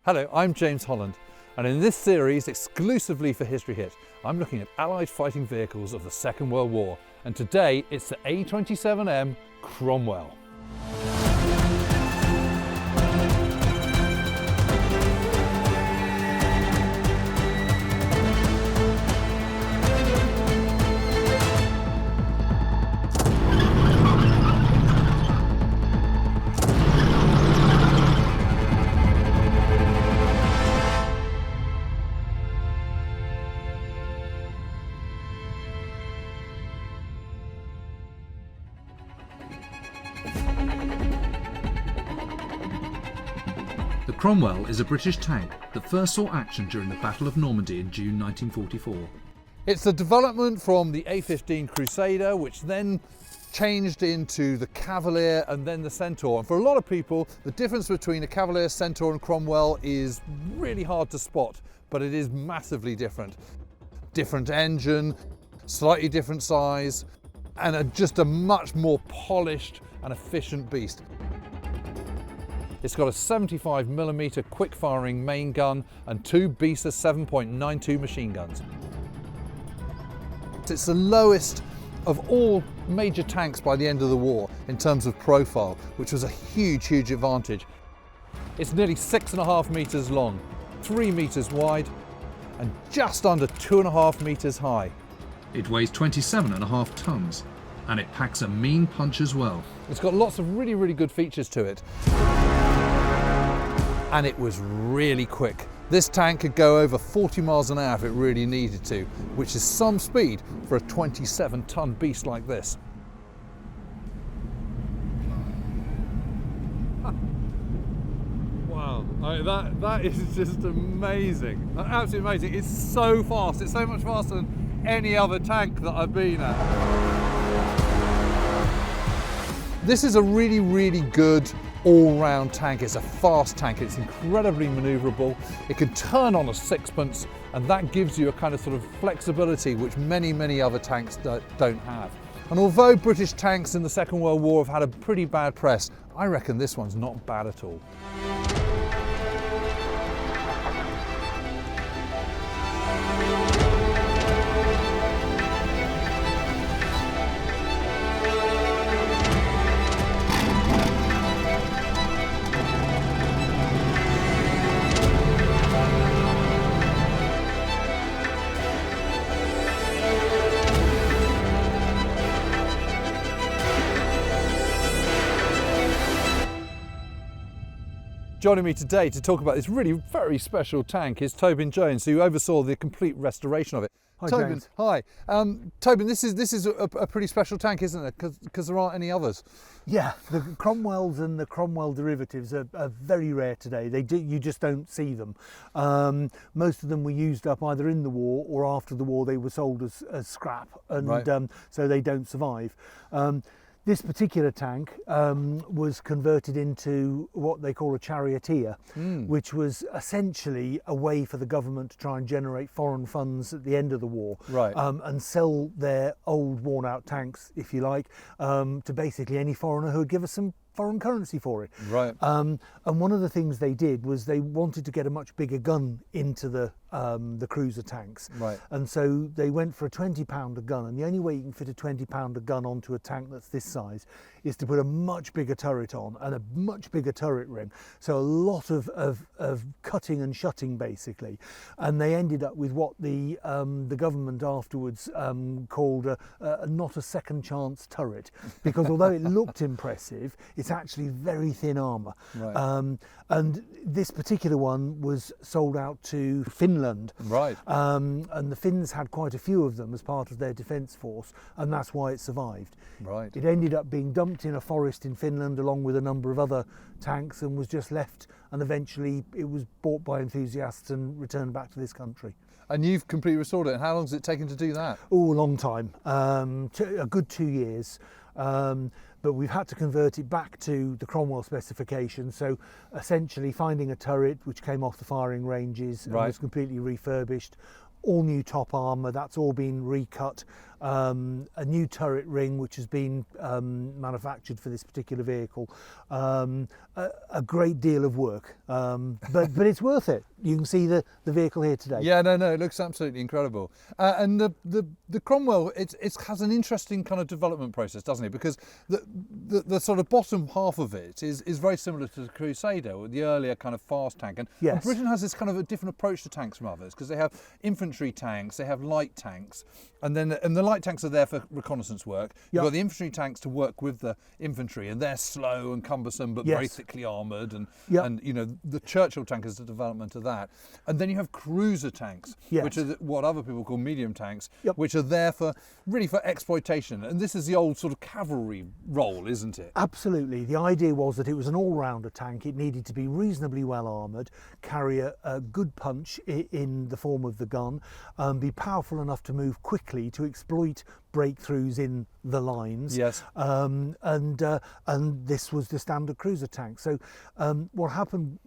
Hello, I'm James Holland, and in this series, exclusively for History Hit, I'm looking at Allied fighting vehicles of the Second World War, and today it's the A27M Cromwell. The Cromwell is a British tank that first saw action during the Battle of Normandy in June 1944. It's the development from the A15 Crusader, which then changed into the Cavalier and then the Centaur. And for a lot of people, the difference between a Cavalier, Centaur and Cromwell is really hard to spot, but it is massively different. Different engine, slightly different size, and just a much more polished and efficient beast. It's got a 75mm quick-firing main gun and two Bisa 7.92 machine guns. It's the lowest of all major tanks by the end of the war in terms of profile, which was a huge, huge advantage. It's nearly 6.5 meters long, 3 meters wide, and just under 2.5 meters high. It weighs 27.5 tons, and it packs a mean punch as well. It's got lots of really, really good features to it. And it was really quick. This tank could go over 40 miles an hour if it really needed to, which is some speed for a 27-ton beast like this. Wow, that is just amazing. Absolutely amazing. It's so fast. It's so much faster than any other tank that I've been at. This is a really, really good all-round tank. It's a fast tank, it's incredibly maneuverable, it can turn on a sixpence, and that gives you a kind of sort of flexibility which many other tanks don't have. And although British tanks in the Second World War have had a pretty bad press, I reckon this one's not bad at all. Joining me today to talk about this really very special tank is Tobin Jones, who oversaw the complete restoration of it. Hi, Tobin, James. hi. Tobin, this is a pretty special tank, isn't it? Because there aren't any others. Yeah, the Cromwells and the Cromwell derivatives are very rare today. You just don't see them. Most of them were used up either in the war or after the war. They were sold as scrap, and right. So they don't survive. This particular tank was converted into what they call a charioteer, which was essentially a way for the government to try and generate foreign funds at the end of the war, Right. And sell their old worn-out tanks, if you like, to basically any foreigner who would give us some foreign currency for it. Right. And one of the things they did was they wanted to get a much bigger gun into the cruiser tanks. Right. And so they went for a 20-pounder gun, and the only way you can fit a 20-pounder gun onto a tank that's this size is to put a much bigger turret on and a much bigger turret ring. So a lot of cutting and shutting basically, and they ended up with what the government afterwards called a not a second chance turret, because although it looked impressive, it's actually very thin armour. Right. And this particular one was sold out to Finland. Right. And the Finns had quite a few of them as part of their defence force, and that's why it survived. Right. It ended up being dumped in a forest in Finland along with a number of other tanks and was just left, and eventually it was bought by enthusiasts and returned back to this country. And you've completely restored it. And how long has it taken to do that? Oh, a long time, a good 2 years. But we've had to convert it back to the Cromwell specification. So essentially finding a turret which came off the firing ranges and Right. was completely refurbished, all new top armour, that's all been recut, a new turret ring which has been manufactured for this particular vehicle. A great deal of work, but it's worth it. You can see the vehicle here today. Yeah, no, it looks absolutely incredible. And the Cromwell, it has an interesting kind of development process, doesn't it? Because the sort of bottom half of it is very similar to the Crusader, the earlier kind of fast tank. And Yes. Britain has this kind of a different approach to tanks from others, because they have infantry tanks, they have light tanks, and the light tanks are there for reconnaissance work. You've got the infantry tanks to work with the infantry, and they're slow and cumbersome, but very thickly armoured, and you know, the Churchill tank is the development of that. And then you have cruiser tanks, which are what other people call medium tanks, which are there for really for exploitation. And this is the old sort of cavalry role, isn't it? Absolutely. The idea was that it was an all-rounder tank. It needed to be reasonably well armoured, carry a good punch in the form of the gun, be powerful enough to move quickly to exploit breakthroughs in the lines. Yes. And this was the standard cruiser tank. So what happened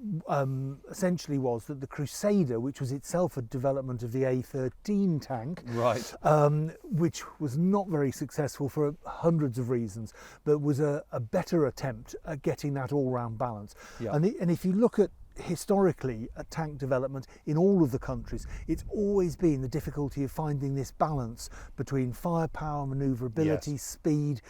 essentially was that the Crusader, which was itself a development of the A13 tank, Right. which was not very successful for hundreds of reasons, but was a better attempt at getting that all-round balance. Yeah. And if you look at historically at tank development in all of the countries, it's always been the difficulty of finding this balance between firepower, manoeuvrability, speed,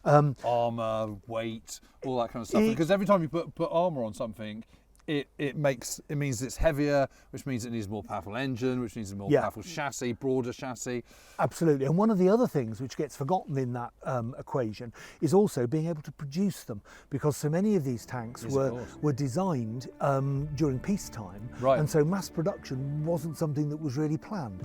armour, weight, all that kind of stuff. Because every time you put armour on something, it means it's heavier, which means it needs a more powerful engine, which needs a more powerful chassis, broader chassis. Absolutely. And one of the other things which gets forgotten in that equation is also being able to produce them, because so many of these tanks were designed during peacetime, Right. and so mass production wasn't something that was really planned.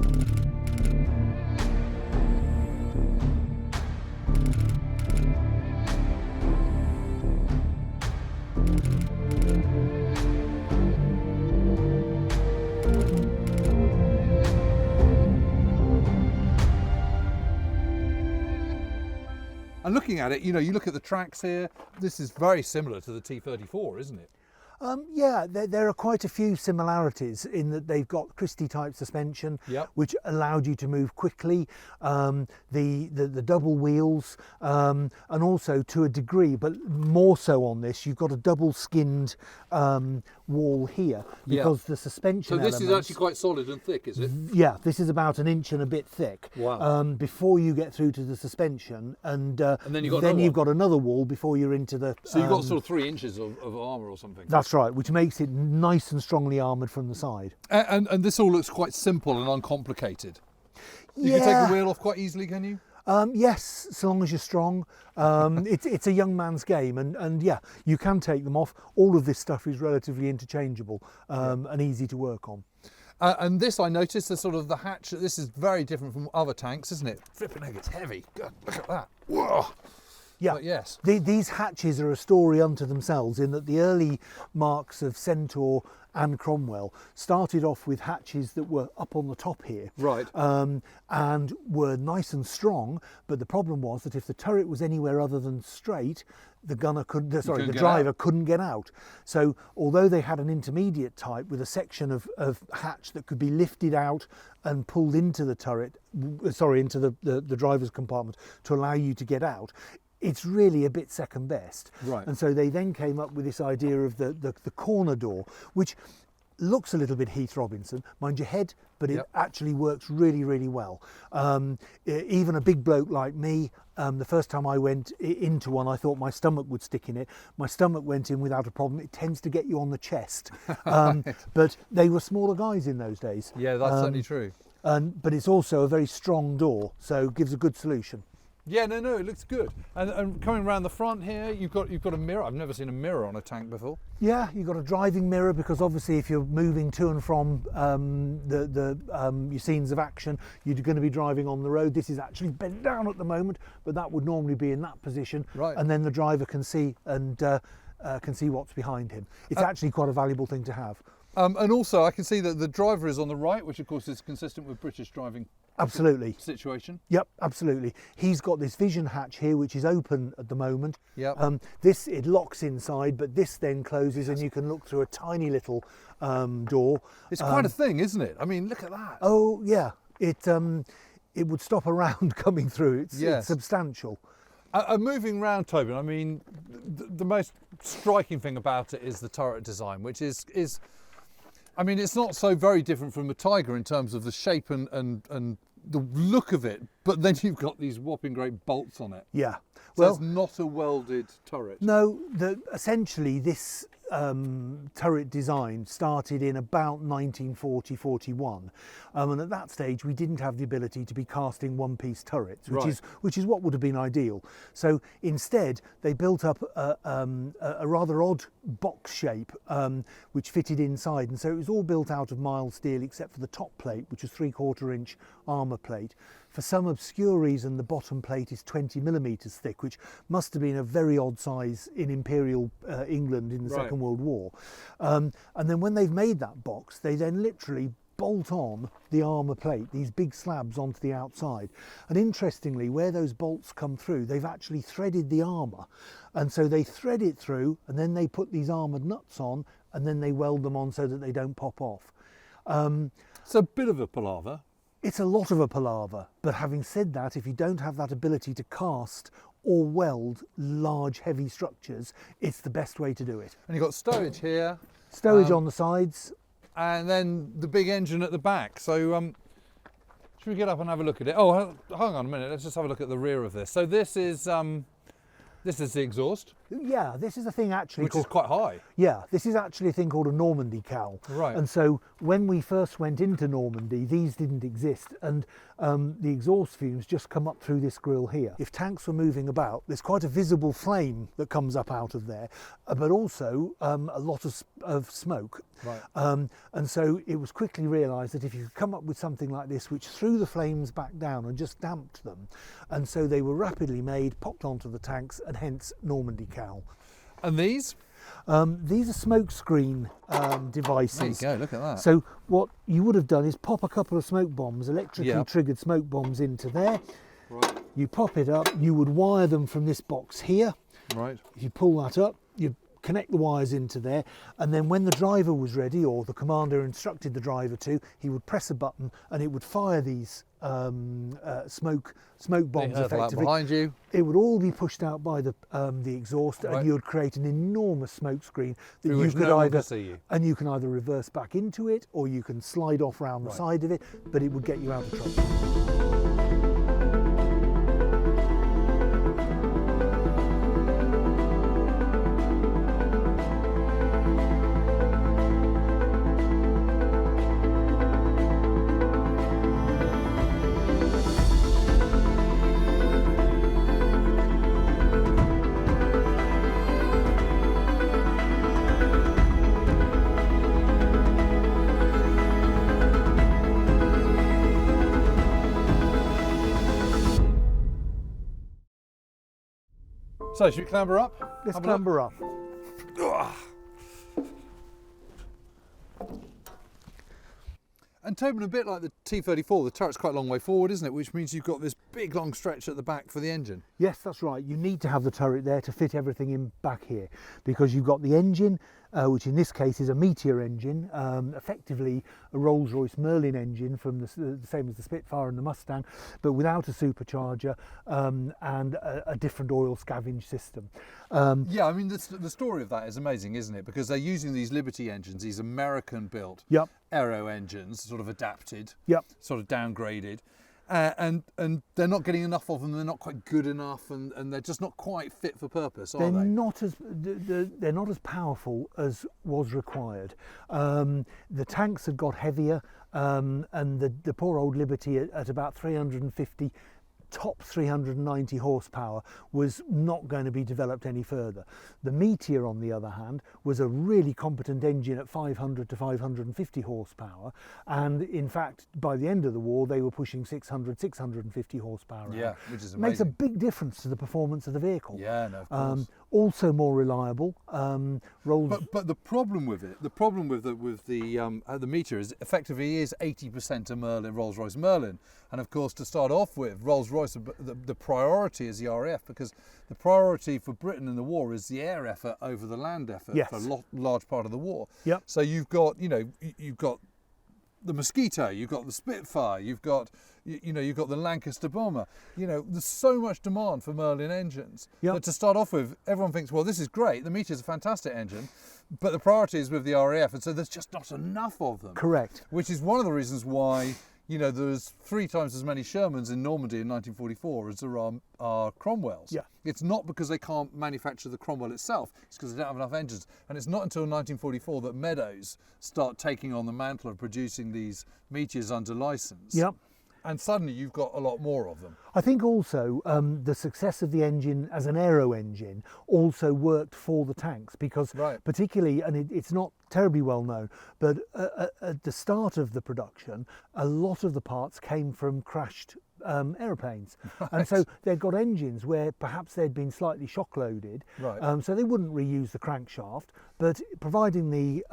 And looking at it, you know, you look at the tracks here, this is very similar to the T-34, isn't it? Yeah, there are quite a few similarities in that they've got Christie type suspension, which allowed you to move quickly, the double wheels, and also to a degree, but more so on this, you've got a double skinned wall here, because the suspension So this is elements, actually quite solid and thick, is it? yeah, this is about an inch and a bit thick. Wow. Before you get through to the suspension, and then you've got another wall before you're into the. So you've got sort of 3 inches of armour or something. That's right, which makes it nice and strongly armoured from the side. And this all looks quite simple and uncomplicated. You can take the wheel off quite easily, can you? Yes, so long as you're strong. It's a young man's game, and yeah, you can take them off. All of this stuff is relatively interchangeable and easy to work on. And this, I noticed, the hatch, this is very different from other tanks, isn't it? Flipping heck, it's heavy. God, look at that. Whoa. Yeah, but yes. These hatches are a story unto themselves, in that the early marks of Centaur and Cromwell started off with hatches that were up on the top here, Right. and were nice and strong. But the problem was that if the turret was anywhere other than straight, the driver couldn't get out. So although they had an intermediate type with a section of hatch that could be lifted out and pulled into the turret, into the driver's compartment to allow you to get out, it's really a bit second best. Right. And so they then came up with this idea of the corner door, which looks a little bit Heath Robinson, mind your head, but it actually works really, really well. Even a big bloke like me, the first time I went into one, I thought my stomach would stick in it. My stomach went in without a problem. It tends to get you on the chest. But they were smaller guys in those days. Yeah, that's certainly true. But it's also a very strong door, so gives a good solution. Yeah, no, it looks good. And coming around the front here, you've got a mirror. I've never seen a mirror on a tank before. Yeah, you've got a driving mirror, because obviously if you're moving to and from your scenes of action, you're going to be driving on the road. This is actually bent down at the moment, but that would normally be in that position. Right. And then the driver can see can see what's behind him. It's actually quite a valuable thing to have. And also, I can see that the driver is on the right, which of course is consistent with British driving. Absolutely. Situation. Yep, absolutely. He's got this vision hatch here, which is open at the moment. Yep. It locks inside, but this then closes, and you can look through a tiny little door. It's quite a thing, isn't it? I mean, look at that. Oh yeah, it would stop a round coming through. It's substantial. Moving round, Tobin, I mean, the most striking thing about it is the turret design, which is I mean, it's not so very different from a Tiger in terms of the shape and the look of it, but then you've got these whopping great bolts on it. Yeah. So it's not a welded turret. No, essentially this turret design started in about 1940-41, and at that stage we didn't have the ability to be casting one-piece turrets, which is what would have been ideal. So instead they built up a rather odd box shape which fitted inside, and so it was all built out of mild steel except for the top plate, which was 3/4 inch armour plate. For some obscure reason, the bottom plate is 20 millimetres thick, which must have been a very odd size in Imperial England in the Second World War. And then when they've made that box, they then literally bolt on the armour plate, these big slabs onto the outside. And interestingly, where those bolts come through, they've actually threaded the armour. And so they thread it through, and then they put these armoured nuts on, and then they weld them on so that they don't pop off. It's a bit of a palaver. It's a lot of a palaver, but having said that, if you don't have that ability to cast or weld large heavy structures, it's the best way to do it. And you've got stowage here. Stowage on the sides. And then the big engine at the back. So should we get up and have a look at it? Oh, hang on a minute, let's just have a look at the rear of this. So this is the exhaust. Yeah, this is a thing actually which is quite high. Yeah, this is actually a thing called a Normandy cowl. Right. And so when we first went into Normandy, these didn't exist, and the exhaust fumes just come up through this grille here. If tanks were moving about, there's quite a visible flame that comes up out of there, but also a lot of smoke. Right. And so it was quickly realised that if you could come up with something like this which threw the flames back down and just damped them, and so they were rapidly made, popped onto the tanks, and hence Normandy cowl. And these? These are smoke screen devices. There you go, look at that. So what you would have done is pop a couple of smoke bombs, electrically triggered smoke bombs into there. Right. You pop it up, you would wire them from this box here. Right. You pull that up, you connect the wires into there, and then when the driver was ready, or the commander instructed the driver to, he would press a button and it would fire these smoke bombs effectively. Behind you. It would all be pushed out by the exhaust, and you would create an enormous smoke screen that you could you can either reverse back into it, or you can slide off round the side of it, but it would get you out of trouble. So should we clamber up? Let's clamber up. And Tobin, a bit like the T-34, the turret's quite a long way forward, isn't it? Which means you've got this big long stretch at the back for the engine. Yes, that's right. You need to have the turret there to fit everything in back here, because you've got the engine, which in this case is a Meteor engine, effectively a Rolls-Royce Merlin engine from the same as the Spitfire and the Mustang, but without a supercharger and a different oil scavenge system. Yeah, I mean, the story of that is amazing, isn't it? Because they're using these Liberty engines, these American-built aero engines, sort of adapted, sort of downgraded, and they're not getting enough of them. They're not quite good enough, and they're just not quite fit for purpose, are they? They're not as powerful as was required. The tanks had got heavier, and the poor old Liberty at about 350. Top 390 horsepower was not going to be developed any further. The Meteor, on the other hand, was a really competent engine at 500 to 550 horsepower, and in fact by the end of the war they were pushing 650 horsepower. Yeah, which is amazing. Makes a big difference to the performance of the vehicle. Yeah, no, of course. Also more reliable. But the problem with it, the Meteor is effectively is 80% a Merlin, Rolls-Royce Merlin, and of course to start off with, Rolls-Royce, the priority is the RAF, because the priority for Britain in the war is the air effort over the land effort for a large part of the war. So you've got the Mosquito, you've got the Spitfire, you've got you know, you've got the Lancaster bomber. You know, there's so much demand for Merlin engines. Yep. But to start off with, everyone thinks, well, this is great. The Meteor's a fantastic engine, but the priority is with the RAF, and so there's just not enough of them. Correct. Which is one of the reasons why, you know, there's 3 times as many Shermans in Normandy in 1944 as there are Cromwells. Yeah. It's not because they can't manufacture the Cromwell itself, it's because they don't have enough engines. And it's not until 1944 that Meadows start taking on the mantle of producing these Meteors under licence. Yep. And suddenly you've got a lot more of them. I think also the success of the engine as an aero engine also worked for the tanks, because particularly, and it's not terribly well known, but at the start of the production, a lot of the parts came from crashed aeroplanes. And so they'd got engines where perhaps they'd been slightly shock loaded, so they wouldn't reuse the crankshaft, but providing the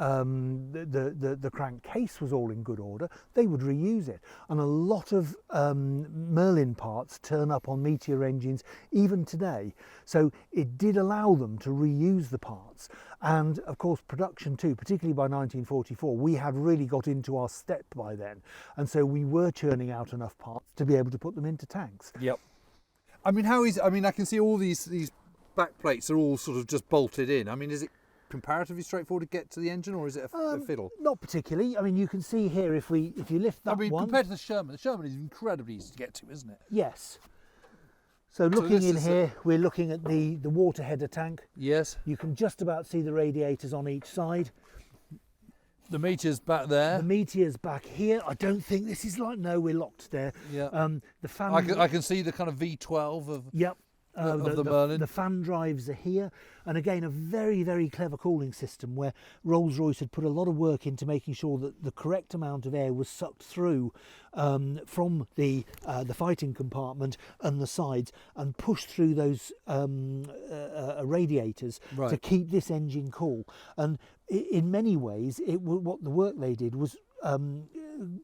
crankcase was all in good order, they would reuse it. And a lot of Merlin parts turn up on Meteor engines even today, so it did allow them to reuse the parts. And of course production too, particularly by 1944, we had really got into our step by then, and so we were churning out enough parts to be able to put them into tanks. Yep. I mean, how easy? I mean, I can see all these back plates are all sort of just bolted in. I mean, is it comparatively straightforward to get to the engine, or is it a fiddle? Not particularly. I mean, you can see here if you lift that one. I mean, compared to the Sherman is incredibly easy to get to, isn't it? Yes. So looking in here, we're looking at the water header tank. Yes. You can just about see the radiators on each side. The Meteor's back there. The Meteor's back here. I don't think this is like, no, we're locked there. Yeah. The fan. I can see the kind of V12 of. Yep. Of the Merlin. The fan drives are here, and again a very, very clever cooling system where Rolls-Royce had put a lot of work into making sure that the correct amount of air was sucked through from the fighting compartment and the sides and pushed through those radiators to keep this engine cool. And in many ways, what the work they did was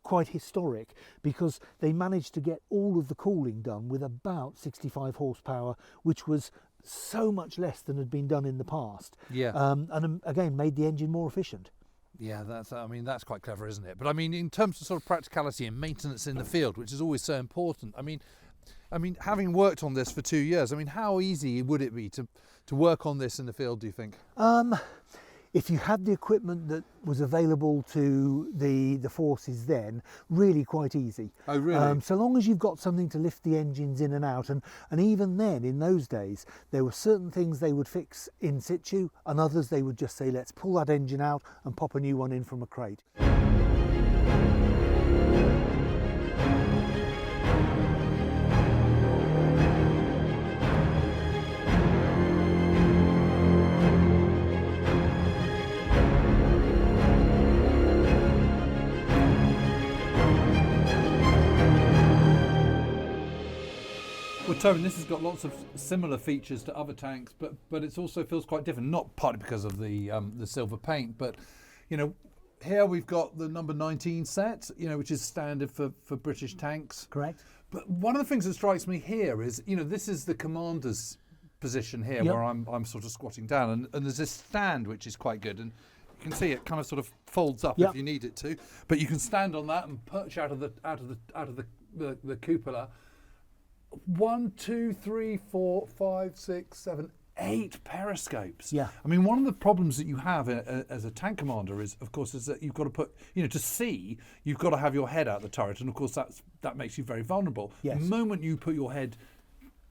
quite historic, because they managed to get all of the cooling done with about 65 horsepower, which was so much less than had been done in the past. Yeah. And again, made the engine more efficient. Yeah, that's quite clever, isn't it? But I mean, in terms of sort of practicality and maintenance in the field, which is always so important, I mean, having worked on this for 2 years, I mean, how easy would it be to work on this in the field, do you think? If you had the equipment that was available to the forces then, really quite easy. Oh, really? So long as you've got something to lift the engines in and out, and even then, in those days, there were certain things they would fix in situ, and others they would just say, let's pull that engine out and pop a new one in from a crate. Well, Tobin, this has got lots of similar features to other tanks, but it also feels quite different. Not partly because of the silver paint, but you know, here we've got the number 19 set, you know, which is standard for British tanks. Correct. But one of the things that strikes me here is, you know, this is the commander's position here, where I'm sort of squatting down, and there's this stand which is quite good, and you can see it kind of sort of folds up if you need it to, but you can stand on that and perch out of the cupola. 1, 2, 3, 4, 5, 6, 7, 8 periscopes. Yeah. I mean, one of the problems that you have as a tank commander is, of course, is that you've got to put, you know, to see, you've got to have your head out the turret, and of course that makes you very vulnerable. Yes. The moment you put your head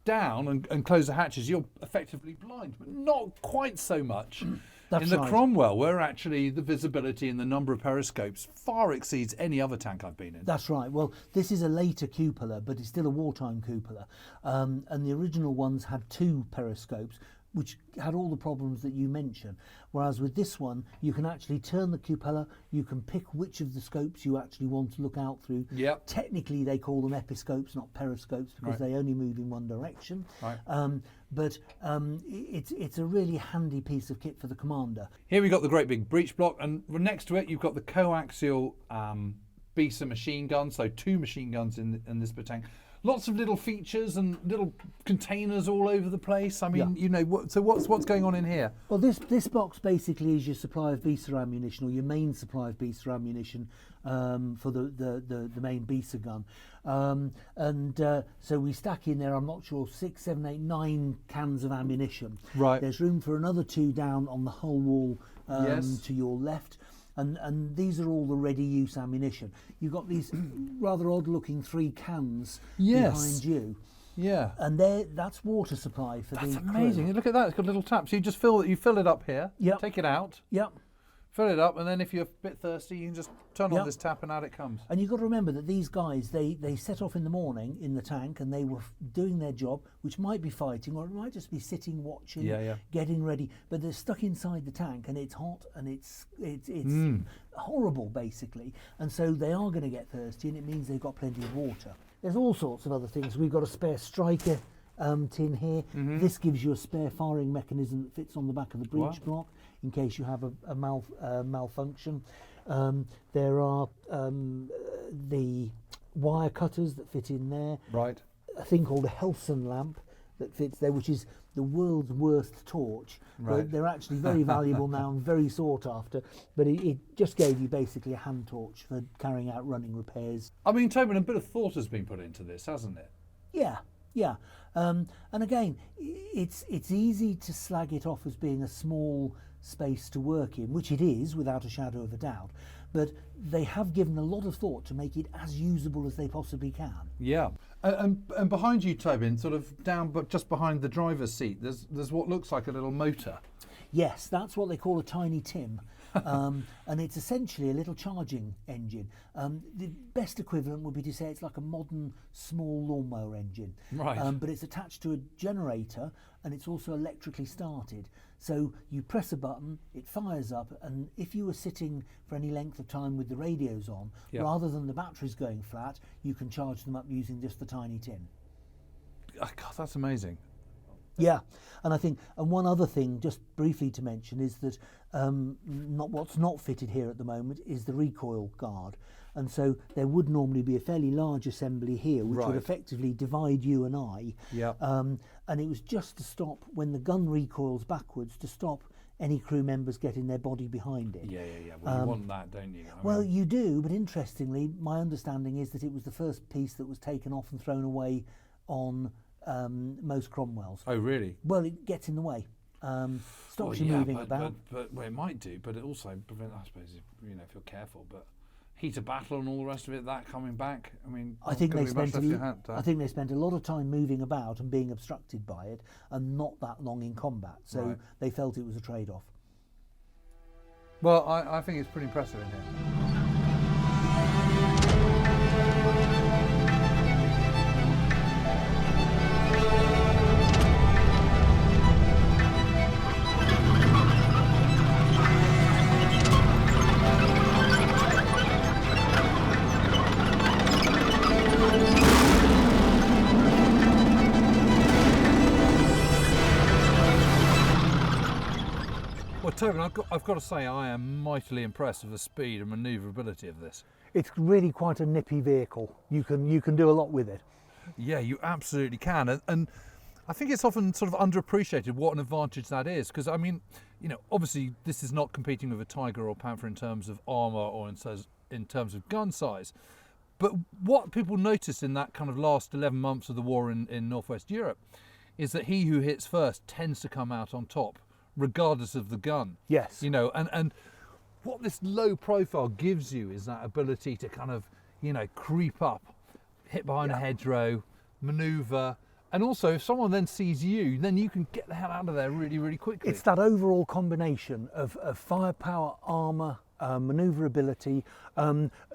down and close the hatches, you're effectively blind, but not quite so much. That's in the right. Cromwell, where actually the visibility and the number of periscopes far exceeds any other tank I've been in. That's right. Well, this is a later cupola, but it's still a wartime cupola. And the original ones had 2 periscopes, which had all the problems that you mentioned. Whereas with this one, you can actually turn the cupola, you can pick which of the scopes you actually want to look out through. Yep. Technically, they call them episcopes, not periscopes, because they only move in one direction. Right. But it's a really handy piece of kit for the commander. Here we've got the great big breech block, and next to it you've got the coaxial Bisa machine gun, so 2 machine guns in this tank. lots of little features and little containers all over the place. I mean, Yeah. you know, so what's going on in here? Well, this box basically is your supply of Bisa ammunition, or your main supply of Bisa ammunition for the main Bisa gun. So we stack in there, I'm not sure, 6, 7, 8, 9 cans of ammunition. Right. There's room for another 2 down on the hull wall Yes. to your left. And these are all the ready use ammunition. You've got these rather odd looking 3 cans Yes. behind you. Yeah. And that's water supply for That's the amazing. crew. Look at that. It's got little taps. You just fill it up here. Yep. Take it out. Yep. Fill it up, and then if you're a bit thirsty, you can just turn on Yep. this tap, and out it comes. And you've got to remember that these guys, they set off in the morning in the tank, and they were doing their job, which might be fighting, or it might just be sitting, watching, Yeah. getting ready. But they're stuck inside the tank, and it's hot, and it's horrible, basically. And so they are going to get thirsty, and it means they've got plenty of water. There's all sorts of other things. We've got a spare striker tin here. Mm-hmm. This gives you a spare firing mechanism that fits on the back of the breech block in case you have a malfunction. There are the wire cutters that fit in there. Right. A thing called a Helson lamp that fits there, which is the world's worst torch. Right. They're actually very valuable now and very sought after, but it just gave you basically a hand torch for carrying out running repairs. I mean, Tobin, a bit of thought has been put into this, hasn't it? Yeah. And again, it's easy to slag it off as being a small space to work in, which it is without a shadow of a doubt, but they have given a lot of thought to make it as usable as they possibly can. Yeah. And behind you, Tobin, sort of down, but just behind the driver's seat, there's what looks like a little motor. Yes, that's what they call a tiny Tim. And it's essentially a little charging engine. The best equivalent would be to say it's like a modern small lawnmower engine. Right. But it's attached to a generator, and it's also electrically started. So you press a button, it fires up, and if you were sitting for any length of time with the radios on, rather than the batteries going flat, you can charge them up using just the tiny tin. Oh, God, that's amazing. Yeah, and I think, and one other thing, just briefly to mention, is that what's not fitted here at the moment is the recoil guard, and so there would normally be a fairly large assembly here, which would effectively divide you and I. Yeah. And it was just to stop when the gun recoils backwards, to stop any crew members getting their body behind it. Yeah. Well, you want that, don't you? Well, you do, but interestingly, my understanding is that it was the first piece that was taken off and thrown away on most Cromwells. Oh, really? Well, it gets in the way. Stops you moving about. But well, it might do, but it also prevent, I suppose, if you're careful. But heat of battle and all the rest of it, that coming back. I mean, I think they not gonna spent be much left in your hand, I think they spent a lot of time moving about and being obstructed by it, and not that long in combat. So they felt it was a trade-off. Well, I think it's pretty impressive in here. Well, Tobin, I've got to say I am mightily impressed with the speed and manoeuvrability of this. It's really quite a nippy vehicle. You can do a lot with it. Yeah, you absolutely can. And I think it's often sort of underappreciated what an advantage that is. Because, I mean, obviously this is not competing with a Tiger or Panther in terms of armour or in terms of gun size. But what people noticed in that kind of last 11 months of the war in Northwest Europe is that he who hits first tends to come out on top, regardless of the gun. Yes. And what this low profile gives you is that ability to kind of, creep up, hit behind a hedgerow, manoeuvre, and also if someone then sees you, then you can get the hell out of there really, really quickly. It's that overall combination of firepower, armour, manoeuvrability,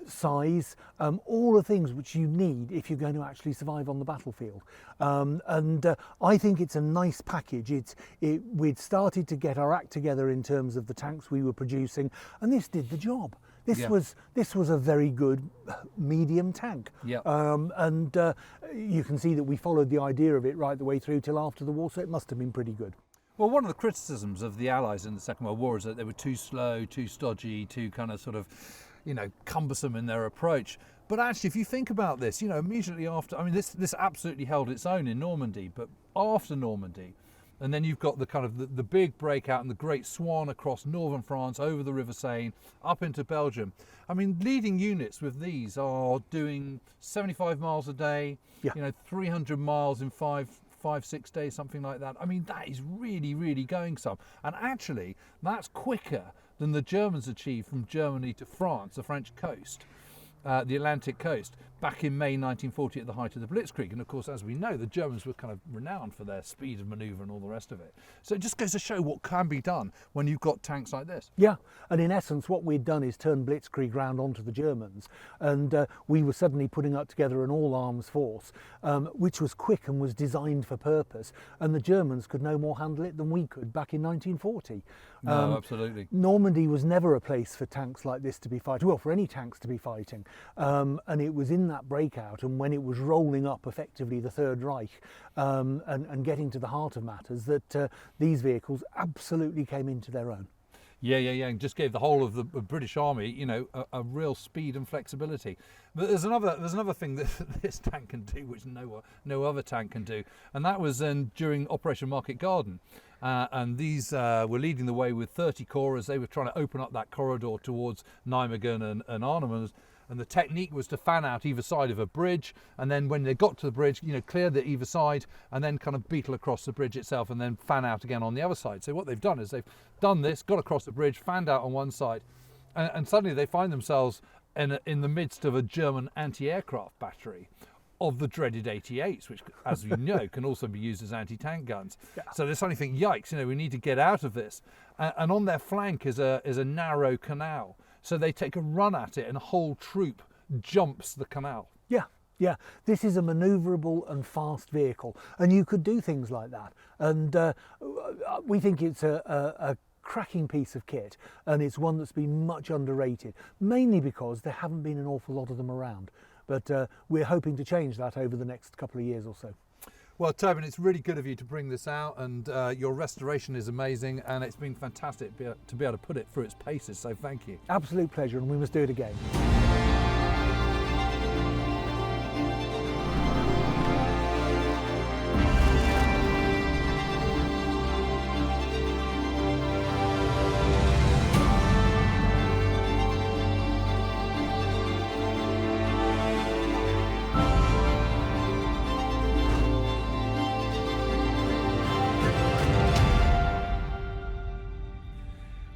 size, all the things which you need if you're going to actually survive on the battlefield. I think it's a nice package. We'd started to get our act together in terms of the tanks we were producing, and this did the job. This was a very good medium tank. Yeah. You can see that we followed the idea of it right the way through till after the war, so it must have been pretty good. Well, one of the criticisms of the Allies in the Second World War is that they were too slow, too stodgy, too kind of sort of, cumbersome in their approach. But actually, if you think about this, you know, immediately after, I mean, this absolutely held its own in Normandy, but after Normandy, and then you've got the kind of the big breakout and the Great Swan across northern France, over the River Seine, up into Belgium. I mean, leading units with these are doing 75 miles a day, Yeah. you know, 300 miles in 5-6 days, something like that. I mean, that is really, really going some. And actually, that's quicker than the Germans achieved from Germany to France, the French coast. The Atlantic coast, back in May 1940 at the height of the Blitzkrieg. And of course, as we know, the Germans were kind of renowned for their speed of manoeuvre and all the rest of it. So it just goes to show what can be done when you've got tanks like this. Yeah, and in essence what we'd done is turn Blitzkrieg round onto the Germans, and we were suddenly putting up together an all-arms force which was quick and was designed for purpose, and the Germans could no more handle it than we could back in 1940. No, absolutely. Normandy was never a place for tanks like this to be fighting, well, for any tanks to be fighting, and it was in that breakout and when it was rolling up effectively the Third Reich and getting to the heart of matters that these vehicles absolutely came into their own. Yeah, and just gave the whole of the British Army, you know, a real speed and flexibility. But there's another thing that this tank can do, which no other tank can do, and that was during Operation Market Garden. And these were leading the way with 30 corps as they were trying to open up that corridor towards Nijmegen and Arnhem. And the technique was to fan out either side of a bridge, and then when they got to the bridge, you know, clear the either side, and then kind of beetle across the bridge itself, and then fan out again on the other side. So what they've done is they've done this, got across the bridge, fanned out on one side, and suddenly they find themselves in the midst of a German anti-aircraft battery of the dreaded 88s, which, as you know, can also be used as anti-tank guns. Yeah. So they suddenly think, yikes, you know, we need to get out of this. And on their flank is a narrow canal. So they take a run at it and a whole troop jumps the canal. Yeah, this is a manoeuvrable and fast vehicle, and you could do things like that. And we think it's a cracking piece of kit, and it's one that's been much underrated, mainly because there haven't been an awful lot of them around. But we're hoping to change that over the next couple of years or so. Well, Tobin, it's really good of you to bring this out, and your restoration is amazing, and it's been fantastic to be able to put it through its paces, so thank you. Absolute pleasure, and we must do it again.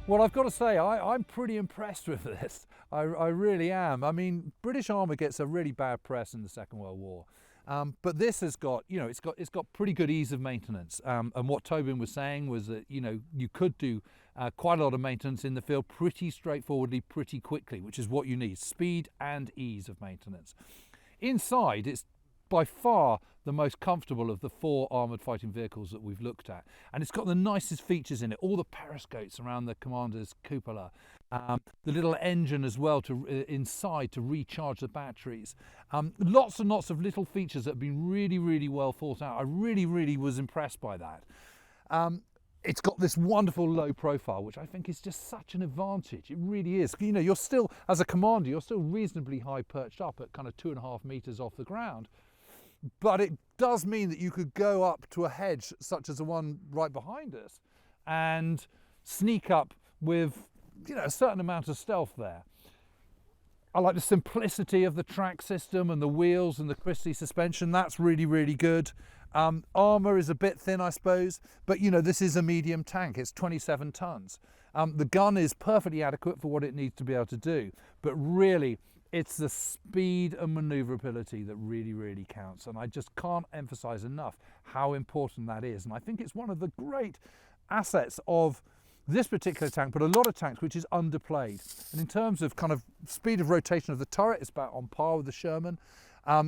Well, I've got to say, I'm pretty impressed with this. I really am. I mean, British armour gets a really bad press in the Second World War. But this has got, you know, it's got pretty good ease of maintenance. And what Tobin was saying was that, you know, you could do quite a lot of maintenance in the field pretty straightforwardly, pretty quickly, which is what you need, speed and ease of maintenance. Inside, it's by far the most comfortable of the 4 armoured fighting vehicles that we've looked at. And it's got the nicest features in it, all the periscopes around the commander's cupola, the little engine as well inside to recharge the batteries. Lots and lots of little features that have been really, really well thought out. I really, really was impressed by that. It's got this wonderful low profile, which I think is just such an advantage. It really is. You know, you're still, as a commander, you're still reasonably high perched up at kind of 2.5 metres off the ground. But it does mean that you could go up to a hedge such as the one right behind us and sneak up with, you know, a certain amount of stealth there. I like the simplicity of the track system and the wheels and the Christie suspension. That's really, really good. Armour is a bit thin, I suppose, but you know, this is a medium tank. It's 27 tons. The gun is perfectly adequate for what it needs to be able to do, but really it's the speed and manoeuvrability that really, really counts. And I just can't emphasize enough how important that is. And I think it's one of the great assets of this particular tank, but a lot of tanks, which is underplayed. And in terms of kind of speed of rotation of the turret, it's about on par with the Sherman,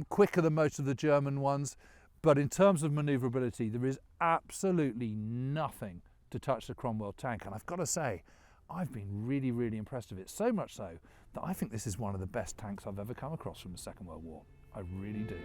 quicker than most of the German ones. But in terms of manoeuvrability, there is absolutely nothing to touch the Cromwell tank. And I've got to say, I've been really, really impressed with it. So much so that I think this is one of the best tanks I've ever come across from the Second World War. I really do.